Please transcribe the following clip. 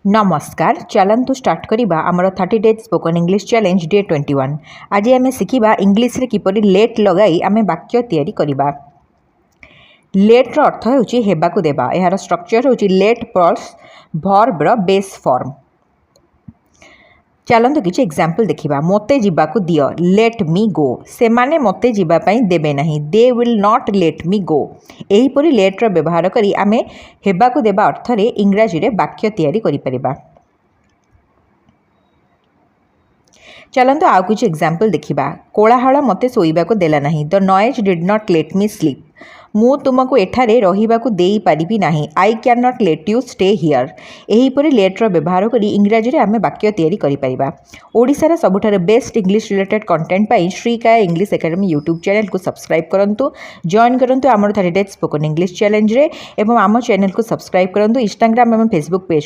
नमस्कार चलतु स्टार्ट करिबा आमर 30 days spoken English challenge day 21। आज आम शिखा इंग्लिश रे किपरि लेट लगाई आम वाक्य तैयारी करिबा। लेट रो अर्थ होची हेबाकू देबा। यार स्ट्रक्चर होची लेट प्लस वर्ब रो बेस फॉर्म। चलतु किछि एग्जांपल देखिबा। मोते जिबाकू दियो, लेट मी गो। से माने मोते जिबा पई देबे नाही, they will not let me go. एही परि लेट रो व्यवहार करी आमे हेबाकू देबा अर्थ रे इंग्रजी रे वाक्य तैयारी करि परिबा। चलतु आउ किछि एग्जांपल देखिबा। कोलाहल मते सोइबाकू देला नाही, the noise did not let me sleep. मु तुमको एठारे रहिबाकू देई पारिबी नाही, I can not let you stay here. एहीपरि लेटर व्यवहार करी इंग्रजी रे आमे वाक्य तैयारी करि परिबा। ओडिसा रे सबुठारे बेस्ट इंग्लिश रिलेटेड कंटेंट पाई श्रीकाया इंग्लिश एकेडमी यूट्यूब चैनल को सब्सक्राइब करंतु, जॉइन करंतु आमर 30 डेज स्पोकन इंग्लिश चैलेंज रे एवं आम चैनल को सब्सक्राइब करंतु। इंस्टाग्राम एवं फेसबुक पेज को